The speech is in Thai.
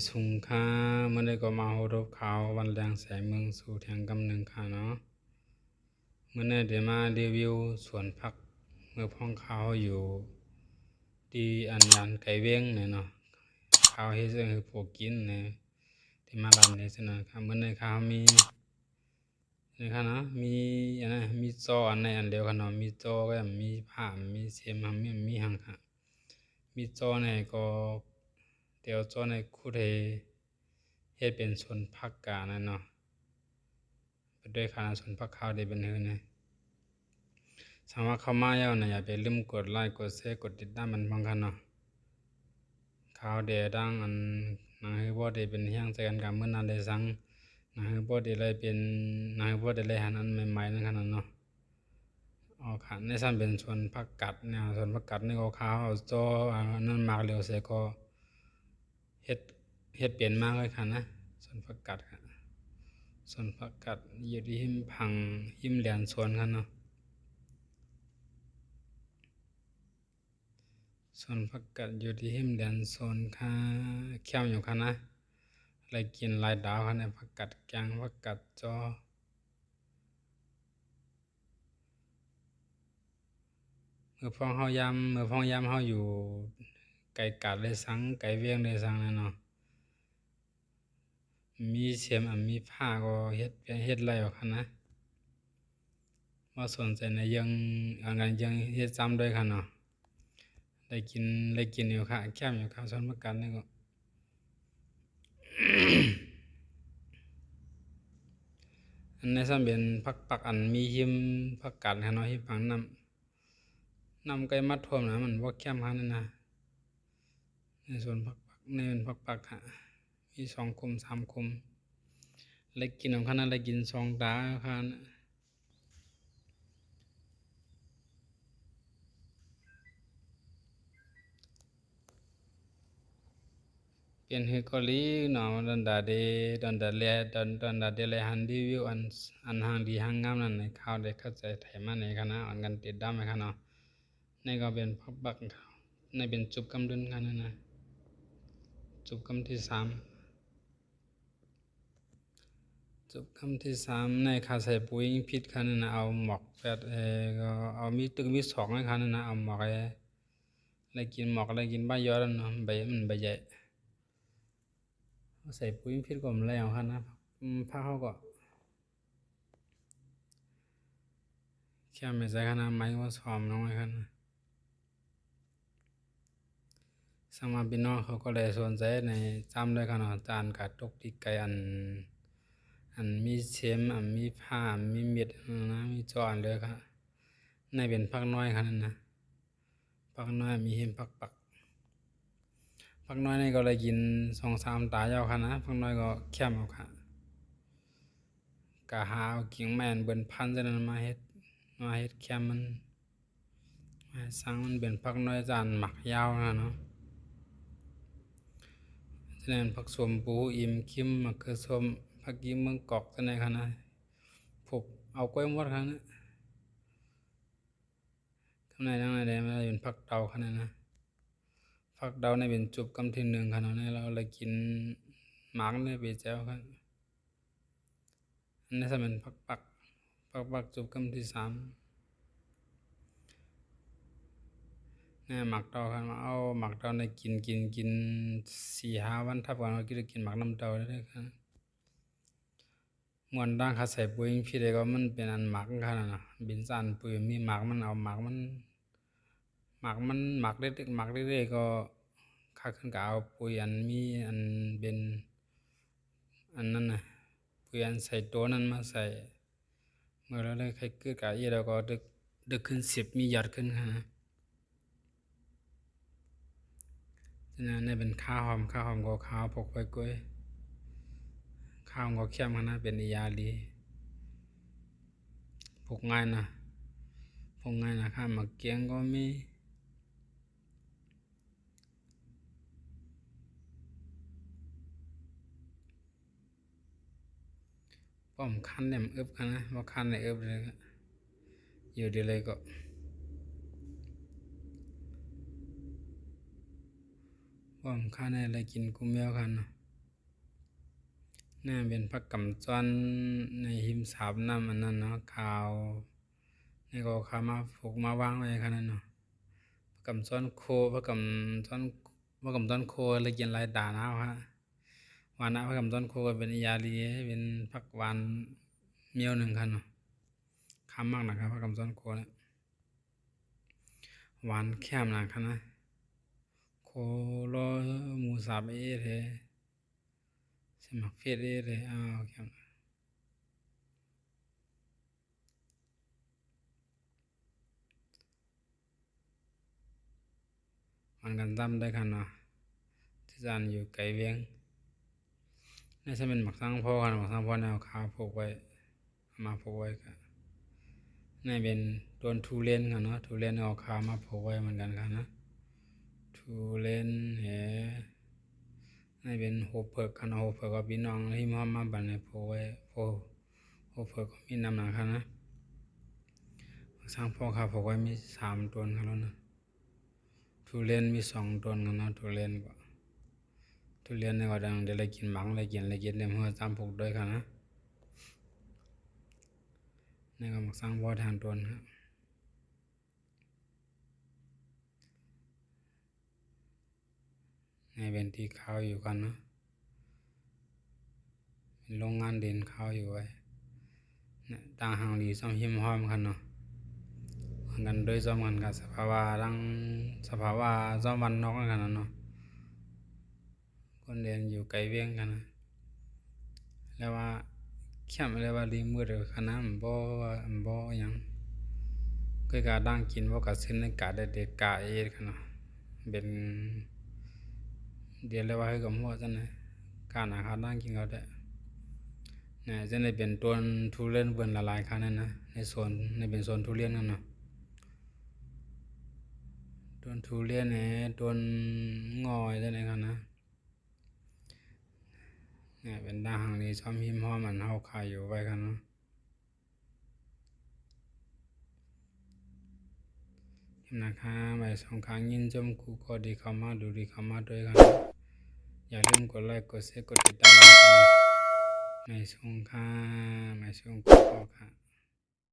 สุงค่าเมื่อได้ก็มาโหรบข่าววันแรงแสงเมืองสู่แทงกำหนึ่งค่ะเนาะเมื่อได้เดี๋ยวมารีวิวสวนผักเมื่อพ้องข่าวอยู่ที่อันยันไก่เว้งเนี่ยเนาะข่าวเฮ็ดให้พวกกินเนี่ยที่มาลำเนี่ยสินะครับเมื่อในข่าวมีนะครับเนาะมีอันนั้นมีจออันในอันเดียวกันเนาะมีจอก็มีผ้ามีเสียมมีหังค่ะมีจอเนี่ยก็เดี๋ยวจอในคุดเฮ็ดเป็นสวนผักกานั่นเนาะไปด้วยคณะสวนผักข้าวได้เป็นเฮือนนะสามารถเข้ามาแล้วนะอย่าไปลืมกดไลค์กดแชร์กดติดตามมันบังกันเนาะข่าวเดดังอันนะคือบ่ได้เป็นเฮียงใจกันกับมื้อนั้นได้สั่งนะคือบ่ได้เลยเป็นนะคือบ่ได้เลยหันอันใหม่ๆนั่นขนาดเนาะอ๋อค่ะในซั่นเป็นสวนผักกัดแนวสวนผักกัดนี่ก็ข่าวเอาจออันนั้นมากแล้วเสียก็เฮ็ดเฮ็ดเป็นมากเลยค่ะนะสวนผักกัดค่ะสวนผักกัดอยู่ที่หิมพังหิมแหลนสวนค่ะเนาะสวนผักกัดอยู่ที่หิมแหลนสวนค่ะแคมอยู่ค่ะนะอะไรกินหลายดาวค่ะเนี่ยผักกัดแกงผักกัดจอเมื่อพ้องเฮายามเมื่อพ้องยามเฮาอยู่ไกลกัดเลยสังไกลเวียงเลยสังนั่นเนาะมีเสียมมีผ้าก็เฮ็ดไรเอาค่ะนะบ่สนใจในยังอันนั้นยังเฮ็ดซ้ำด้วยค่ะเนาะได้กินอยู่ค่ะแคมอยู่ค่ะสวนผักกัดนี่ก็ อันนี้ซ้ำเป็นผักปักอันมีหิมผักกัดค่ะเนาะหิมผังน้ำไก่มาท่วมนะมันบ่แคมค่ะนั่นนะในสวนผักปักในเป็นผักปักค่ะมี2คุม3คุมเลยกินของคั่นน่ะเลยกิน2ตาค่ะเปลี่ยนฮือเกาหลีเนาะดอนดาเดเลยหันรีวิวอันหางดีหางงามนั่นในข่าวได้เข้าใจไทยมาในคณะอันกันติดตามไหมคะเนาะในก็เป็นผักปักในเป็นจุบกำดุนค่ะนั่นนะจุบกำที่3จุบคำที่3ในค่าใส่ปุ๋ยพิษค่ะนั่นนะเอาหมอก8ก็เอามีตึกมี2นะคะนั่นนะเอาหมอกอะไรกินหมอกอะไรกินใบยอดนั่นเนาะใบมันใบใหญ่ใส่ปุ๋ยพิษก็มันแล้วค่ะนะผ้าเขาก็แค่ไม่ใส่ค่ะนะไม้ว่าซ้อมน้องเลยค่ะนะสมาพี่น้องเขาก็เลยสนใจในจำเลยค่ะเนาะจานกาตกที่ไกลอันมีเข็มอันมีผ้ามีเม็ดนะมีจอนเลยค่ะในเป็นผักน้อยค่ะนั่นนะผักน้อยมีเห็มผักน้อยนี่ก็เลยกิน2-3ตายาวค่ะนะผักน้อยก็แคมเอาค่ะกะหาเอากิ่งไม้อันเบิ่นพันซะนั้นมาเฮ็ดแคมมันมาสั่งมันเป็นผักน้อยจานหมักยาวนะเนาะฉะนั้นผักสมปูอิ่มคิมมะเขือส้มผักกีเมืองกอกจังได๋ค่ะนะพวกเอากล้วยหมดค่ะนะข้างในทั้งในมันเป็นผักเตาค่ะนั่นนะผักเตาในเป็นจุบกำที่1ค่ะเนาะนี่เราเลยกินหมากนี่ไปแจ้วค่ะอันนี้จะเป็นผักปักจุบกำที่3เนี่ยหมักเตาครับเอาหมักเตาในกิน4-5วันทับกันเรากินหมักน้ำเตาได้เลยครับม่วนด่างเขาใส่ปุ๋ยพี่ได้ก็มันเป็นอันหมักค่ะนั่นน่ะบินสานปุ๋ยมีหมักมันเอาหมักมันหมักเล็กๆหมักเล็กๆก็คักขึ้นก็เอาปุ๋ยอันมีอันเป็นอันนั้นน่ะปุ๋ยอันใส่ตัวนั้นมาใส่เมื่อเราได้ใครเกิดกะอีแล้วก็ดึกขึ้น10มีหยอดขึ้นค่ะนะฉะนั้นนี่เป็นข้าวหอมก็ข้าวพกไปกล้วยข้าวก็เข้มค่ะนะเป็นยาดีพกง่ายนะข้าวหมักเกียงก็มีป้อมคันเนี่ยมันอึบค่ะนะว่าคันเนี่ยอึบเลยก็อยู่ดีเลยก็ป้อมคันเนี่ยอะไรกินกุ้มเมียวคันเนาะ น่าเป็นผักกำจ้อนในหิมสาบน้ำอันนั้นเนาะขาวนี่ก็ขามาผูกมาวางไว้ขนาดนั้นเนาะผักกำจ้อนโคผักกำจ้อนโคเลยกินหลายตาหนาวฮะหวานนะผักกำจ้อนโคก็เป็นยาดีเป็นผักหวานเมียวหนึ่งคันเนาะค้ำมากนะครับผักกำจ้อนโคเนี่ยหวานแค้มนะครับนะโคโลหมูสับเลยสมักเฟสเลยอ้าวแค้มมันกันตั้มได้คันเนาะที่จานอยู่ไกลเวียงนี่จะเป็นหมักสังพ่อกันหมักสังพ่อแนวขาวผูกไว้มาผูกไว้กันนี่เป็นต้นทุเรียนกันเนาะทุเรียนเอาขามาผูกไว้เหมือนกันกันนะทุเรียนนี่เป็นโหเผือกกันโหเผือกกับพี่น้องที่มาบันในผูกไว้โหเผือกก็มีน้ำหนักกันนะสร้างพ่อขาผูกไว้มี3ต้นกันแล้วนะทุเรียนมี2ต้นกันนะทุเรียนนี่ก็ดังเดี๋ยวเลยกินหมังเลยกินเนี่ยเมื่อตามผูกด้วยกันนะนี่ก็มาสร้างพ่อทางต้นครับนี่เป็นที่ข้าวอยู่กันนะเป็นโรงงานดินข้าวอยู่ไว้เนี่ยต่างหางดีซ่อมหิมห้อมกันเนาะกันโดยซ่อมกันกับสภาวะซ่อมวันนอกกันเนาะคนเรียนอยู่ไกลเวียงกันนะแล้วว่าเข้มแล้วว่าลีมือเดือขนาดบ่ยังก็การดังกินว่ากระสินในกาเด็ดกากันเนาะเป็นเดี๋ยวเลยว่าให้กับหัวจังเลยการอาหารดังกินเขาได้เนี่ยจะได้เป็นต้นทุเรียนเบิ่นละลายคันนั้นนะในเป็นโซนทุเรียนนั่นเนาะต้นทุเรียนเนี่ยต้นงอยจังได๋กันนะเนี่ยเป็นด้านหางนี้ซ่อมหิมห้อมมันเฮาขายอยู่ไว้กันเนาะนะคะใบ2ครั้งยินชมกูก็ดีเข้ามาดูดีเข้ามาด้วยกันอย่าลืมกดไลค์กดแชร์กดติดตามกันในช่องค่ะในช่องกูก็ค่ะ